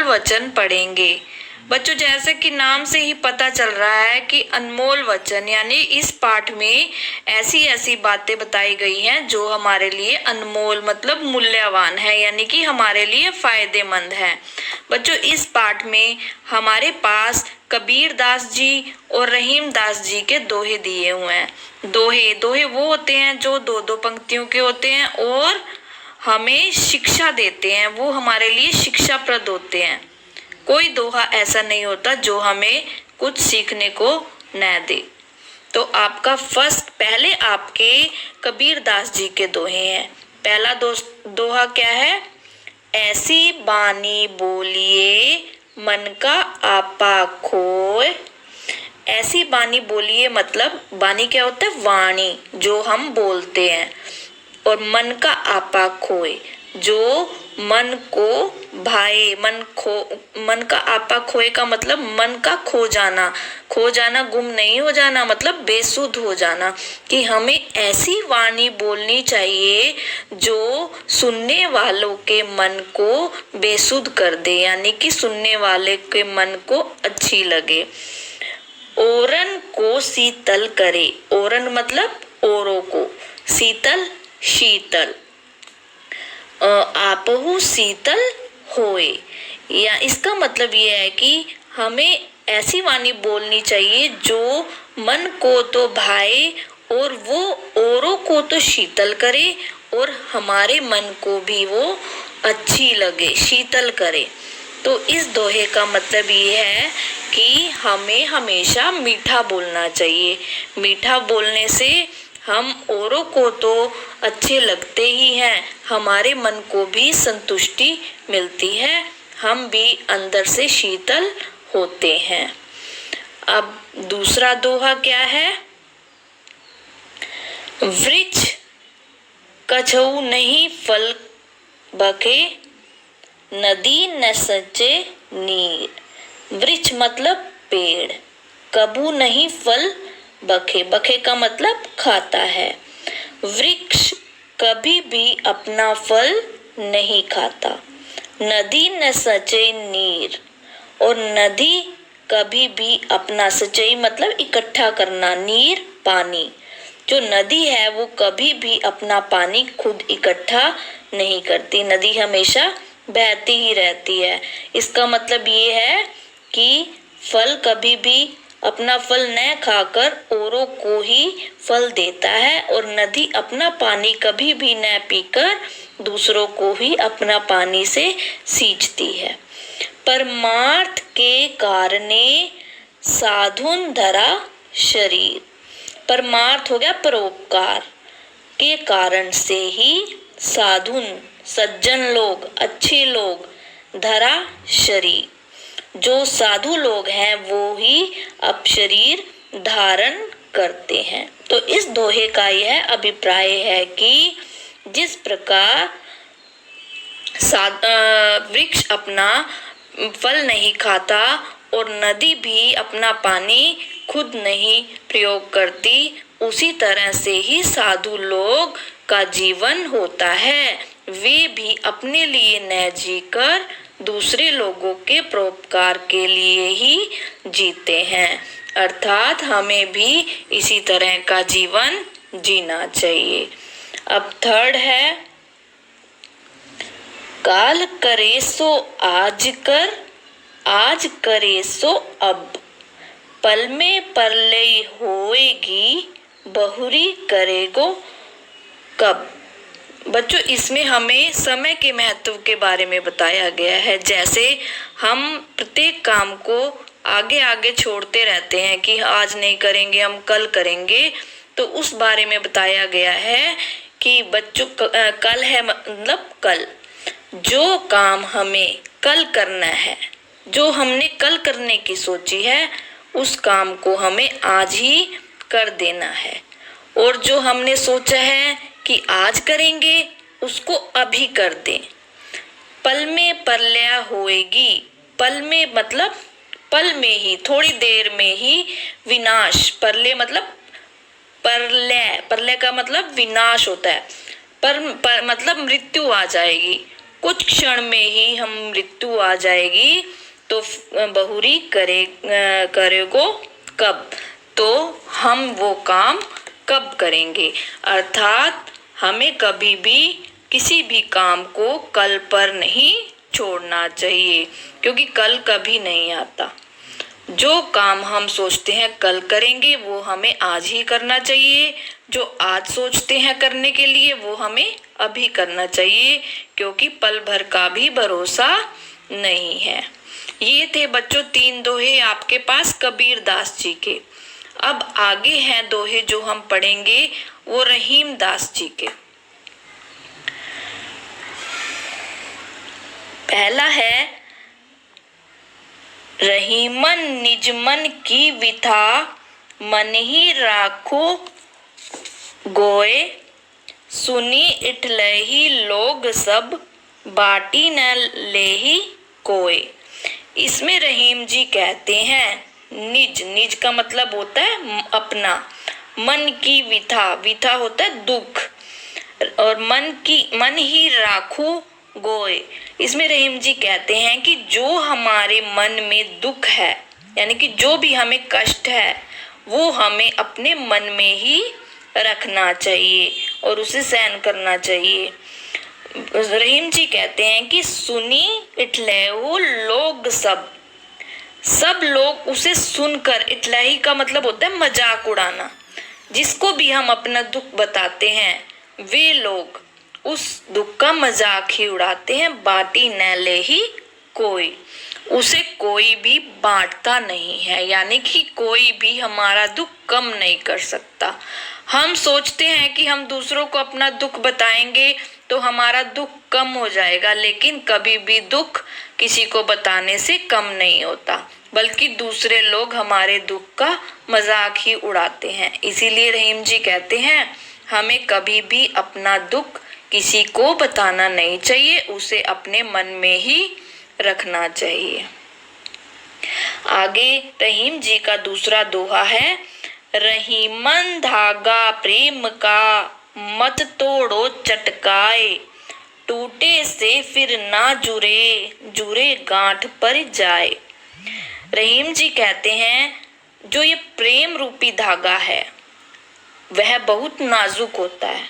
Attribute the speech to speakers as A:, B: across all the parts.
A: वचन पढ़ेंगे। बच्चों, जैसे कि नाम से ही पता चल रहा है कि अनमोल वचन, यानी इस पाठ में ऐसी ऐसी बातें बताई गई हैं जो हमारे लिए अनमोल मतलब मूल्यवान है, यानी कि हमारे लिए फायदेमंद है। बच्चों, इस पाठ में हमारे पास कबीर दास जी और रहीम दास जी के दोहे दिए हुए हैं। दोहे वो होते हैं जो दो दो पंक्तियों के होते हैं और हमें शिक्षा देते हैं, वो हमारे लिए शिक्षाप्रद होते हैं। कोई दोहा ऐसा नहीं होता जो हमें कुछ सीखने को न दे। तो आपका पहले आपके कबीर दास जी के दोहे हैं। पहला दोहा क्या है? ऐसी बानी बोलिए मन का आपा खोए। ऐसी बानी बोलिए मतलब बानी क्या होता है? वाणी, जो हम बोलते हैं। और मन का आपा खोए, जो मन को भाए। मन का आपा खोए का मतलब मन का खो जाना, गुम नहीं हो जाना, मतलब बेसुध हो जाना। कि हमें ऐसी वाणी बोलनी चाहिए जो सुनने वालों के मन को बेसुध कर दे, यानी कि सुनने वाले के मन को अच्छी लगे। ओरन को शीतल करे। ओरन मतलब औरों को, शीतल शीतल। आपहु शीतल होए, या इसका मतलब ये है कि हमें ऐसी वाणी बोलनी चाहिए जो मन को तो भाए और वो औरों को तो शीतल करे और हमारे मन को भी वो अच्छी लगे, शीतल करे। तो इस दोहे का मतलब ये है कि हमें हमेशा मीठा बोलना चाहिए। मीठा बोलने से हम औरों को तो अच्छे लगते ही हैं, हमारे मन को भी संतुष्टि मिलती है, हम भी अंदर से शीतल होते हैं। अब दूसरा दोहा क्या है? वृक्ष कछऊ नहीं फल बखे, नदी न सचे नीर। वृक्ष मतलब पेड़, कबू नहीं फल बखे, बखे का मतलब खाता है। वृक्ष कभी भी अपना फल नहीं खाता। नदी न सचे नीर, और नदी कभी भी अपना, सचई मतलब इकट्ठा करना, नीर पानी। जो नदी है वो कभी भी अपना पानी खुद इकट्ठा नहीं करती, नदी हमेशा बहती ही रहती है। इसका मतलब ये है कि फल कभी भी अपना फल न खाकर औरों को ही फल देता है, और नदी अपना पानी कभी भी न पीकर दूसरों को ही अपना पानी से सींचती है। परमार्थ के कारणे साधुन धरा शरीर। परमार्थ हो गया परोपकार, के कारण से ही साधुन सज्जन लोग, अच्छे लोग, धरा शरीर, जो साधु लोग हैं वो ही अब शरीर धारण करते हैं। तो इस दोहे का यह अभिप्राय है कि जिस प्रकार वृक्ष अपना फल नहीं खाता और नदी भी अपना पानी खुद नहीं प्रयोग करती, उसी तरह से ही साधु लोग का जीवन होता है। वे भी अपने लिए न जीकर दूसरे लोगों के परोपकार के लिए ही जीते हैं। अर्थात हमें भी इसी तरह का जीवन जीना चाहिए। अब थर्ड है, काल करे सो आज कर, आज करे सो अब, पल में परलय होएगी, बहुरी करेगो कब। बच्चों, इसमें हमें समय के महत्व के बारे में बताया गया है। जैसे हम प्रत्येक काम को आगे आगे छोड़ते रहते हैं कि आज नहीं करेंगे, हम कल करेंगे, तो उस बारे में बताया गया है कि बच्चों कल है मतलब कल, जो काम हमें कल करना है, जो हमने कल करने की सोची है, उस काम को हमें आज ही कर देना है। और जो हमने सोचा है कि आज करेंगे, उसको अभी कर दें। पल में परलय होएगी, पल में मतलब पल में ही, थोड़ी देर में ही विनाश। परलय मतलब परलय, परलय का मतलब विनाश होता है। पर मतलब मृत्यु आ जाएगी, कुछ क्षण में ही हम मृत्यु आ जाएगी, तो बहुरी करेगो कब, तो हम वो काम कब करेंगे। अर्थात हमें कभी भी किसी भी काम को कल पर नहीं छोड़ना चाहिए, क्योंकि कल कभी नहीं आता। जो काम हम सोचते हैं कल करेंगे वो हमें आज ही करना चाहिए, जो आज सोचते हैं करने के लिए वो हमें अभी करना चाहिए, क्योंकि पल भर का भी भरोसा नहीं है। ये थे बच्चों 3 दोहे आपके पास कबीर दास जी के। अब आगे हैं दोहे जो हम पढ़ेंगे वो रहीम दास जी के। पहला है, रहीमन निज मन की विथा, मन ही राखो गोए, सुनी इठलही लोग सब, बाटी न लेही कोय। इसमें रहीम जी कहते हैं, निज, निज का मतलब होता है अपना, मन की विथा, विथा होता है दुख, और मन ही राखो गोए। इसमें रहीम जी कहते हैं कि जो हमारे मन में दुख है, यानी कि जो भी हमें कष्ट है वो हमें अपने मन में ही रखना चाहिए और उसे सहन करना चाहिए। रहीम जी कहते हैं कि सुनी इठलेहु लोग सब लोग उसे सुनकर, इठलाही का मतलब होता है मजाक उड़ाना, जिसको भी हम अपना दुख बताते हैं वे लोग उस दुख का मजाक ही उड़ाते हैं। बाटी न ले ही कोई, उसे कोई भी बांटता नहीं है, यानी कि कोई भी हमारा दुख कम नहीं कर सकता। हम सोचते हैं कि हम दूसरों को अपना दुख बताएंगे तो हमारा दुख कम हो जाएगा, लेकिन कभी भी दुख किसी को बताने से कम नहीं होता, बल्कि दूसरे लोग हमारे दुख का मजाक ही उड़ाते हैं। इसीलिए रहीम जी कहते हैं हमें कभी भी अपना दुख किसी को बताना नहीं चाहिए, उसे अपने मन में ही रखना चाहिए। आगे रहीम जी का दूसरा दोहा है, रहीमन धागा प्रेम का, मत तोड़ो चटकाए, टूटे से फिर ना जुरे गांठ पर जाए। रहीम जी कहते हैं जो ये प्रेम रूपी धागा है वह बहुत नाजुक होता है,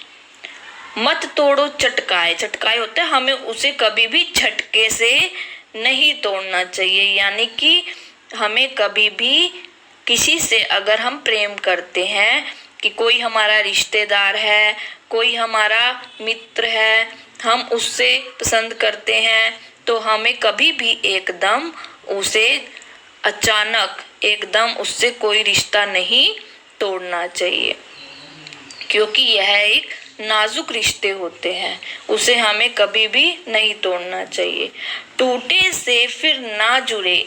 A: मत तोड़ो चटकाए, चटकाए होता है हमें उसे कभी भी झटके से नहीं तोड़ना चाहिए, यानी कि हमें कभी भी किसी से अगर हम प्रेम करते हैं कि कोई हमारा रिश्तेदार है, कोई हमारा मित्र है, हम उससे पसंद करते हैं, तो हमें कभी भी एकदम उसे अचानक एकदम उससे कोई रिश्ता नहीं तोड़ना चाहिए, क्योंकि यह एक नाजुक रिश्ते होते हैं, उसे हमें कभी भी नहीं तोड़ना चाहिए। टूटे से फिर ना जुड़े,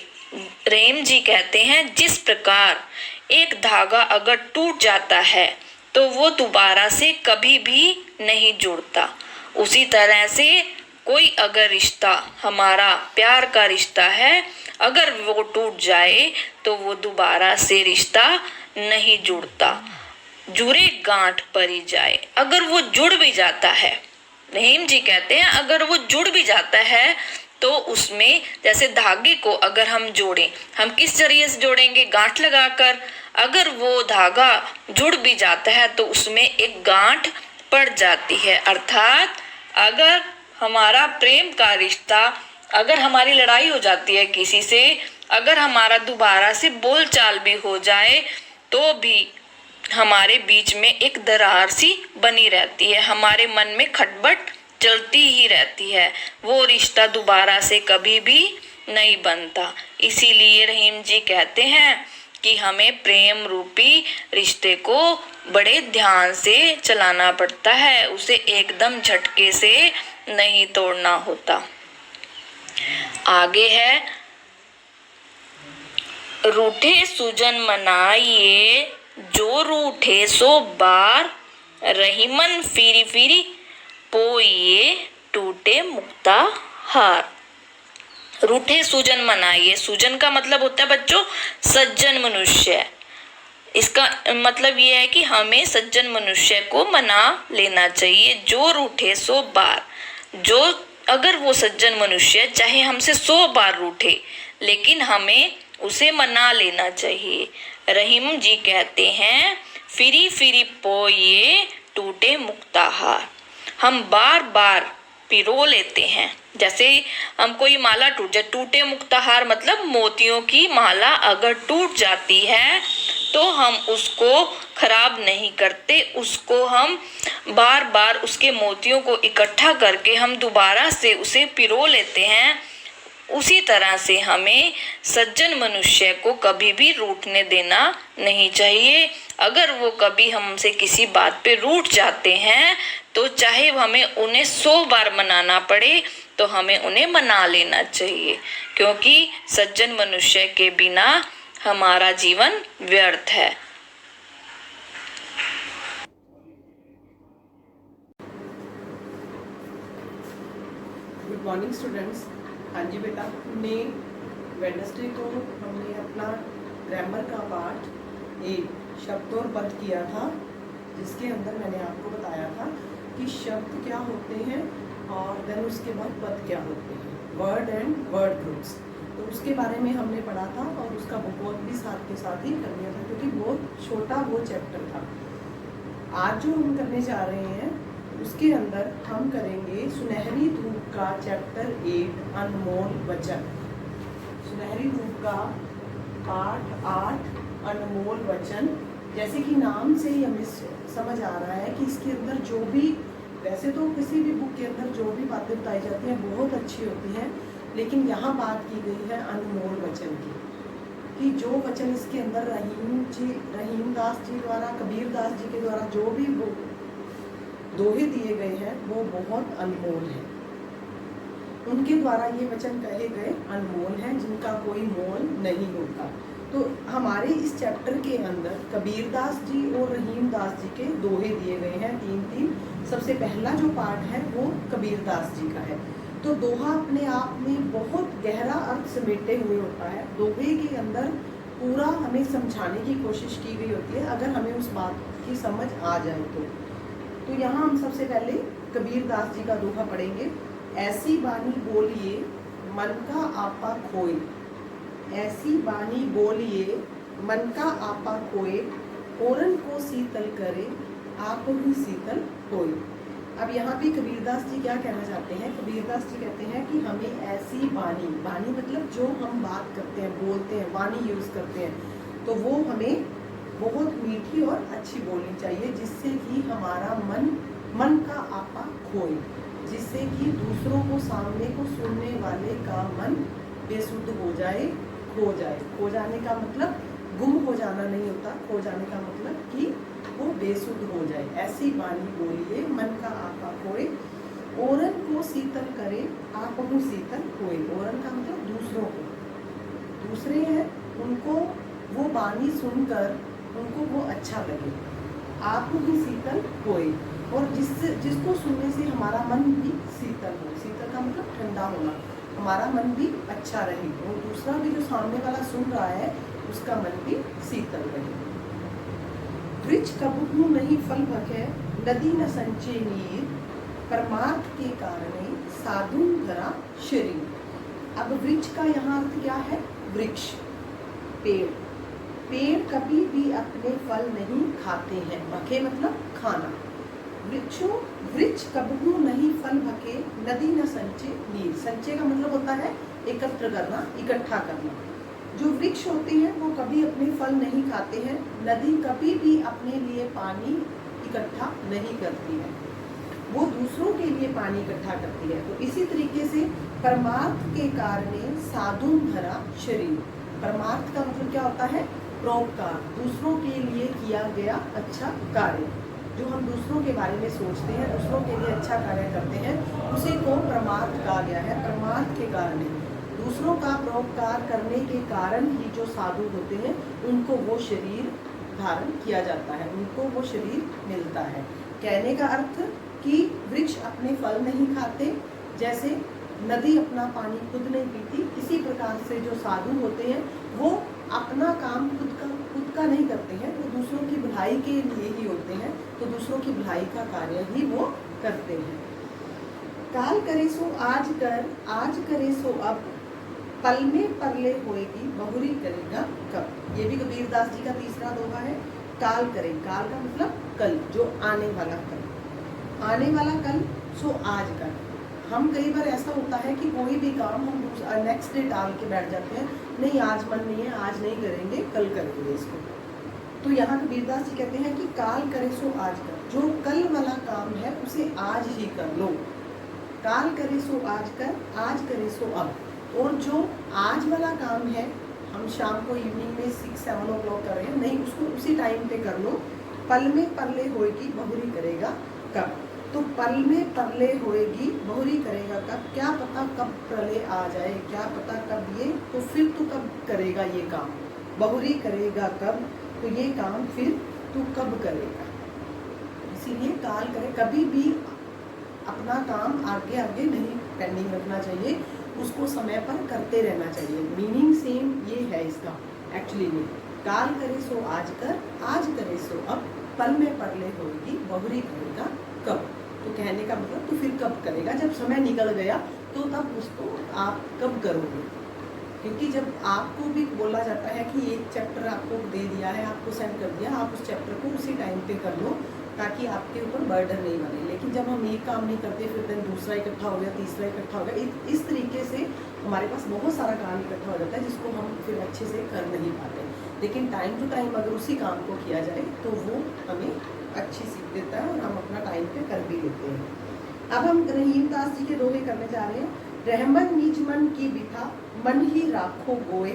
A: रहीम जी कहते हैं जिस प्रकार एक धागा अगर टूट जाता है तो वो दोबारा से कभी भी नहीं जुड़ता, उसी तरह से कोई अगर रिश्ता हमारा प्यार का रिश्ता है अगर वो टूट जाए तो वो दोबारा से रिश्ता नहीं जुड़ता, जुड़े गांठ पर ही जाए। अगर वो जुड़ भी जाता है, रहीम जी कहते हैं अगर वो जुड़ भी जाता है तो उसमें जैसे धागे को अगर हम जोड़ें, हम किस जरिए से जोड़ेंगे, गांठ लगाकर। अगर वो धागा जुड़ भी जाता है तो उसमें एक गांठ पड़ जाती है, अर्थात अगर हमारा प्रेम का रिश्ता, अगर हमारी लड़ाई हो जाती है किसी से, अगर हमारा दोबारा से बोलचाल भी हो जाए तो भी हमारे बीच में एक दरार सी बनी रहती है, हमारे मन में खटपट चलती ही रहती है, वो रिश्ता दोबारा से कभी भी नहीं बनता। इसीलिए रहीम जी कहते हैं कि हमें प्रेम रूपी रिश्ते को बड़े ध्यान से चलाना पड़ता है, उसे एकदम झटके से नहीं तोड़ना होता। आगे है, रूठे सुजन मनाइए, जो रूठे सो बार, रहीमन फिरी फिरी पोइए, टूटे मुक्ता हार। रूठे सुजन मनाइए, सुजन का मतलब होता है बच्चों सज्जन मनुष्य, इसका मतलब ये है कि हमें सज्जन मनुष्य को मना लेना चाहिए। जो रूठे सो बार, जो अगर वो सज्जन मनुष्य चाहे हमसे 100 बार रूठे, लेकिन हमें उसे मना लेना चाहिए। रहीम जी कहते हैं, फिरी फिरी पोये टूटे मुक्ताहार। हम बार बार पिरो लेते हैं। जैसे हम कोई माला टूट जाए, टूटे मुक्ताहार मतलब मोतियों की माला अगर टूट जाती है तो हम उसको खराब नहीं करते, उसको हम बार बार उसके मोतियों को इकट्ठा करके हम दोबारा से उसे पिरो लेते हैं। उसी तरह से हमें सज्जन मनुष्य को कभी भी रूठने देना नहीं चाहिए। अगर वो कभी हमसे किसी बात पे रूठ जाते हैं तो चाहे हमें उन्हें 100 बार मनाना पड़े तो हमें उन्हें मना लेना चाहिए, क्योंकि सज्जन मनुष्य के बिना हमारा जीवन व्यर्थ है।
B: Good morning students. हाँ जी बेटा, हमने वेडनेसडे को हमने अपना ग्रामर का पार्ट एक शब्द और पद किया था, जिसके अंदर मैंने आपको बताया था कि शब्द क्या होते हैं और देन उसके बाद पद क्या होते हैं, वर्ड एंड वर्ड ग्रुप्स। तो उसके बारे में हमने पढ़ा था और उसका बुकवर्क भी साथ के साथ ही कर लिया था, क्योंकि बहुत छोटा वो चैप्टर था। आज जो हम करने जा रहे हैं उसके अंदर हम करेंगे सुनहरी धूप का चैप्टर 8 अनमोल वचन। सुनहरी धूप का पाठ 8 अनमोल वचन। जैसे कि नाम से ही हमें समझ आ रहा है कि इसके अंदर जो भी, वैसे तो किसी भी बुक के अंदर जो भी बातें बताई जाती हैं बहुत अच्छी होती हैं, लेकिन यहाँ बात की गई है अनमोल वचन की, कि जो वचन इसके अंदर रहीम दास जी द्वारा, कबीर दास जी के द्वारा जो भी वो दोहे दिए गए हैं वो बहुत अनमोल हैं। उनके द्वारा ये वचन कहे गए अनमोल हैं, जिनका कोई मोल नहीं होता। तो हमारे इस चैप्टर के अंदर कबीर दास जी और रहीम दास जी के दोहे दिए गए हैं 3-3। सबसे पहला जो पार्ट है वो कबीर दास जी का है। तो दोहा अपने आप में बहुत गहरा अर्थ समेटे हुए होता है। दोहे के अंदर पूरा हमें समझाने की कोशिश की गई होती है, अगर हमें उस बात की समझ आ जाए तो यहाँ हम सबसे पहले कबीर दास जी का दोहा पढ़ेंगे। ऐसी बानी बोलिए मन का आपा खोए, ऐसी बानी बोलिए मन का आपा खोए, ओरन को शीतल करे आप ही शीतल होए। अब यहाँ पे कबीरदास जी क्या कहना चाहते हैं? कबीरदास जी कहते हैं कि हमें ऐसी बानी, बानी मतलब जो हम बात करते हैं, बोलते हैं, वाणी यूज करते हैं, तो वो हमें बहुत मीठी और अच्छी बोलनी चाहिए, जिससे कि हमारा मन का आपा खोए, जिससे कि दूसरों को, सामने को सुनने वाले का मन बेसुध हो जाए, खो जाए। खो जाने का मतलब गुम हो जाना नहीं होता, खो जाने का मतलब कि वो बेसुध हो जाए। ऐसी बानी बोलिए मन का आपा खोए, ओरन को शीतल करे आप को शीतल होए। ओरन का मतलब दूसरों को, दूसरे हैं उनको वो बानी सुनकर उनको वो अच्छा लगे, आप भी शीतल होए, और जिसको सुनने से हमारा मन भी शीतल हो। शीतल का मतलब ठंडा होना, हमारा मन भी अच्छा रहे और दूसरा भी जो सामने वाला सुन रहा है उसका मन भी शीतल रहे। वृक्ष कबहू नहीं फल भके, नदी न संचे नीर, परमार्थ के कारण साधु धरा शरीर। अब वृक्ष का यहाँ अर्थ क्या है? वृक्ष, पेड़। पेड़ कभी भी अपने फल नहीं खाते हैं। भके मतलब खाना। वृक्ष कबहू नहीं फल भके, नदी न संचे नीर। संचय का मतलब होता है एकत्र करना, इकट्ठा करना। जो वृक्ष होते हैं वो कभी अपने फल नहीं खाते हैं। नदी कभी भी अपने लिए पानी इकट्ठा नहीं करती है, वो दूसरों के लिए पानी इकट्ठा करती है। तो इसी तरीके से परमार्थ के कारण साधु धरा शरीर। परमार्थ का मतलब क्या होता है? परोपकार, दूसरों के लिए किया गया अच्छा कार्य। जो हम दूसरों के बारे में सोचते हैं, दूसरों के लिए अच्छा कार्य करते हैं, उसी को परमार्थ कहा गया है। परमार्थ के कारण, दूसरों का परोपकार करने के कारण ही जो साधु होते हैं उनको वो शरीर धारण किया जाता है, उनको वो शरीर मिलता है। कहने का अर्थ कि वृक्ष अपने फल नहीं खाते, जैसे नदी अपना पानी खुद नहीं पीती, इसी प्रकार से जो साधु होते हैं वो अपना काम खुद का नहीं करते हैं, वो दूसरों की भलाई के लिए ही होते हैं, तो दूसरों की भलाई का कार्य ही वो करते हैं। काल करे सो आज कर, आज करे सो अब, पल में परले होएगी बहुरी करेगा कब। ये भी कबीरदास जी का तीसरा दोहा है। काल करे, काल का मतलब कल, जो आने वाला कल, आने वाला कल सो आज कर। हम कई बार ऐसा होता है कि कोई भी काम हम नेक्स्ट डे टाल के बैठ जाते हैं, नहीं आज मन नहीं है, आज नहीं करेंगे, कल करेंगे इसको। तो यहाँ कबीरदास जी कहते हैं कि काल करे सो आज कर, जो कल वाला काम है उसे आज ही कर लो। काल करे सो आज कर, आज करे सो अब। और जो आज वाला काम है, हम शाम को इवनिंग में 6-7 ओ क्लॉक कर रहे हैं, नहीं उसको उसी टाइम पे कर लो। पल में परले होएगी बहुरी करेगा कब। तो पल में परले होएगी बहुरी करेगा कब, क्या पता कब प्रलय आ जाए, क्या पता कब ये, तो फिर तू कब करेगा ये काम। बहुरी करेगा कब, तो ये काम फिर तू कब करेगा। इसीलिए काल करे, कभी भी अपना काम आगे आगे नहीं पेंडिंग रखना चाहिए, उसको समय पर करते रहना चाहिए। मीनिंग सेम ये है इसका एक्चुअली में। काल करे सो आज कर, आज करे सो अब, पल में परले होगी बहुरी करेगा कब। तो कहने का मतलब तो फिर कब करेगा, जब समय निकल गया तो तब उसको आप कब करोगे। क्योंकि जब आपको भी बोला जाता है कि एक चैप्टर आपको दे दिया है, आपको सेंड कर दिया, आप उस चैप्टर को उसी टाइम पे कर लो ताकि आपके ऊपर बर्डन नहीं बने। लेकिन जब हम एक काम नहीं करते, फिर दिन दूसरा इकट्ठा हो गया, तीसरा इकट्ठा हो गया, इस तरीके से हमारे पास बहुत सारा काम इकट्ठा हो जाता है जिसको हम फिर अच्छे से कर नहीं पाते। लेकिन टाइम टू टाइम अगर उसी काम को किया जाए तो वो हमें अच्छी सीख देता है और हम अपना टाइम पे कर भी लेते हैं। अब हम रहीमदास जी के दोहे करने जा रहे हैं। रहमन निज मन की बिठा, मन ही राखो गोए,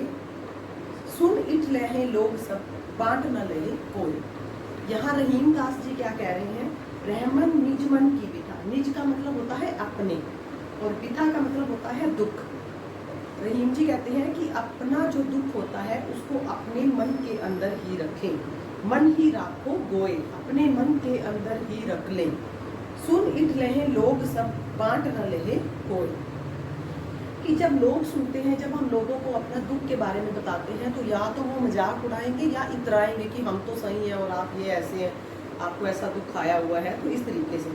B: सुन इट लहे लोग सब, बांट न लहे कोई। यहाँ रहीमदास जी क्या कह रहे हैं, रहमन निज मन की बिठा, निज का मतलब होता है अपने, और बिठा का मतलब होता है दुख। रहीम जी कहते हैं कि अपना जो दुख होता है उसको अपने मन के अंदर ही रखें, मन ही राखो गोए, अपने मन के अंदर ही रख लें। सुन इट लहे लोग सब, बांट न लहे कोई। कि जब लोग सुनते हैं, जब हम लोगों को अपना दुख के बारे में बताते हैं, तो या तो वो मजाक उड़ाएंगे या इतराएंगे कि हम तो सही हैं और आप ये ऐसे हैं, आपको ऐसा दुख आया हुआ है, तो इस तरीके से।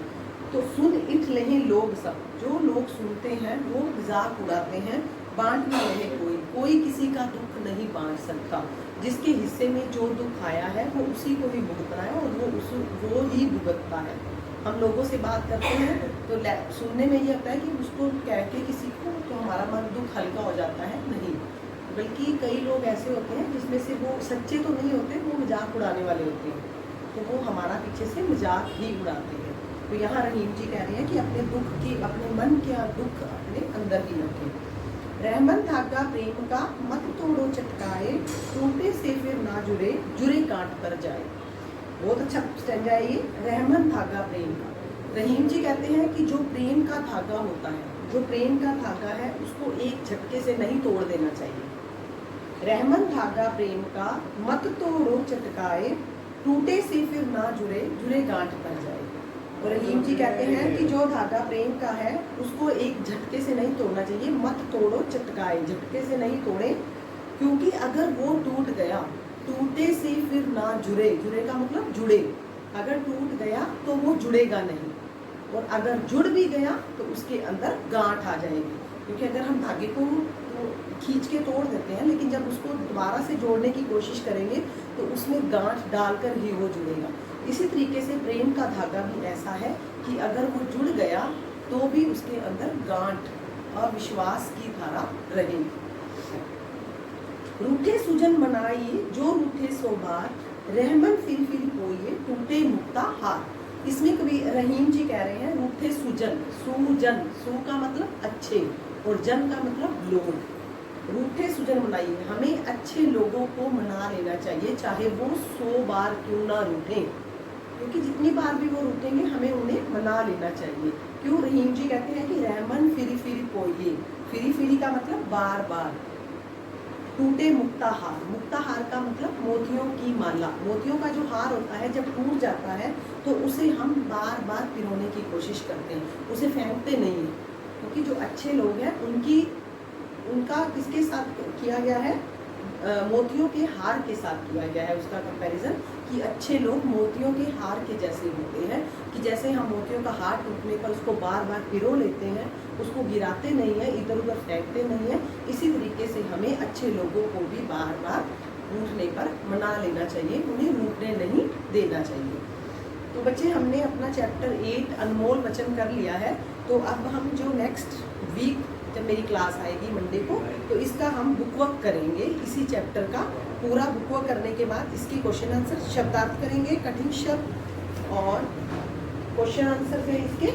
B: तो सुन इट लहे लोग सब, जो लोग सुनते हैं वो मजाक उड़ाते हैं। बांट न लहे कोई, कोई किसी का दुख नहीं बांट सकता। जिसके हिस्से में जो दुख आया है वो उसी को ही भुगतना है और वो ही भुगतता है। हम लोगों से बात करते हैं तो सुनने में ये आता है कि उसको कह के किसी को तो हमारा मन दुख हल्का हो जाता है, नहीं, बल्कि कई लोग ऐसे होते हैं जिसमें से वो सच्चे तो नहीं होते, वो मजाक उड़ाने वाले होते हैं, तो वो हमारा पीछे से मजाक ही उड़ाते हैं। तो यहाँ रहीम जी कह रहे हैं कि अपने दुख की, अपने मन के दुख अपने अंदर ही रखें। रहमन धागा प्रेम का, मत तोड़ो चटकाए, टूटे से फिर ना जुड़े, जुड़े कांट पर जाए। बहुत अच्छा स्टैंजा है ये, रहमन धागा प्रेम का। रहीम जी कहते हैं कि जो प्रेम का धागा होता है, जो प्रेम का धागा है उसको एक झटके से नहीं तोड़ देना चाहिए। रहमन धागा प्रेम का, मत तोड़ो चटकाए, टूटे से फिर ना जुड़े, जुड़े गांठ पर जाए। और रहीम जी कहते हैं कि जो धागा प्रेम का है उसको एक झटके से नहीं तोड़ना चाहिए, मत तोड़ो चटकाए, झटके से नहीं तोड़े, क्योंकि अगर वो टूट गया, टूटे से फिर ना जुड़े, जुड़े का मतलब जुड़े, अगर टूट गया तो वो जुड़ेगा नहीं, और अगर जुड़ भी गया तो उसके अंदर गांठ आ जाएगी। क्योंकि अगर हम धागे को खींच के तोड़ देते हैं, लेकिन जब उसको दोबारा से जोड़ने की कोशिश करेंगे तो उसमें गांठ डालकर ही वो जुड़ेगा। इसी तरीके से प्रेम का धागा भी ऐसा है कि अगर वो जुड़ गया तो भी उसके अंदर गांठ, अविश्वास की धारा रहेगी। रूठे सुजन मनाइए, जो रूठे सो बार, रहमन फिर होइए, टूटे मुक्ता हार। इसमें कभी रहीम जी कह रहे हैं रूठे सुजन, सुजन, सु का मतलब अच्छे और जन का मतलब लोग। रूठे सुजन मनाइए, हमें अच्छे लोगों को मना लेना चाहिए, चाहे वो 100 बार क्यों ना रूठे, क्योंकि जितनी बार भी वो रूठेंगे हमें उन्हें मना लेना चाहिए। क्यों? रहीम जी कहते हैं कि रहमन फिरी पोइए, फिरी का मतलब बार बार, टूटे मुक्ताहार, मुक्ताहार का मतलब मोतियों की माला। मोतियों का जो हार होता है जब टूट जाता है तो उसे हम बार बार पिरोने की कोशिश करते हैं, उसे फेंकते नहीं हैं। क्योंकि जो अच्छे लोग हैं उनका किसके साथ किया गया है? मोतियों के हार के साथ किया गया है उसका कंपैरिजन, कि अच्छे लोग मोतियों के हार के जैसे होते हैं, कि जैसे हम मोतियों का हार टूटने पर उसको बार बार पिरो लेते हैं, उसको गिराते नहीं हैं, इधर उधर फेंकते नहीं हैं, इसी तरीके से हमें अच्छे लोगों को भी बार बार रूठने पर मना लेना चाहिए, उन्हें रूठने नहीं देना चाहिए। तो बच्चे हमने अपना चैप्टर 8 अनमोल वचन कर लिया है। तो अब हम जो नेक्स्ट वीक जब मेरी क्लास आएगी मंडे को, तो इसका हम बुकवर्क करेंगे, इसी चैप्टर का पूरा बुकवर्क करने के बाद इसकी क्वेश्चन आंसर शब्दार्थ करेंगे, कठिन शब्द और क्वेश्चन आंसर है इसके।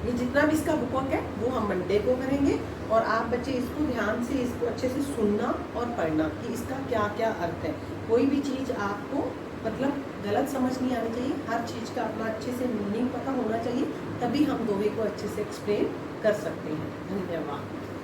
B: ये जितना भी इसका बुकवर्क है वो हम मंडे को करेंगे, और आप बच्चे इसको ध्यान से, इसको अच्छे से सुनना और पढ़ना कि इसका क्या क्या अर्थ है। कोई भी चीज़ आपको मतलब गलत समझ नहीं आनी चाहिए, हर चीज़ का अपना अच्छे से मीनिंग पता होना चाहिए, तभी हम दोहे को अच्छे से एक्सप्लेन कर सकते हैं। धन्यवाद।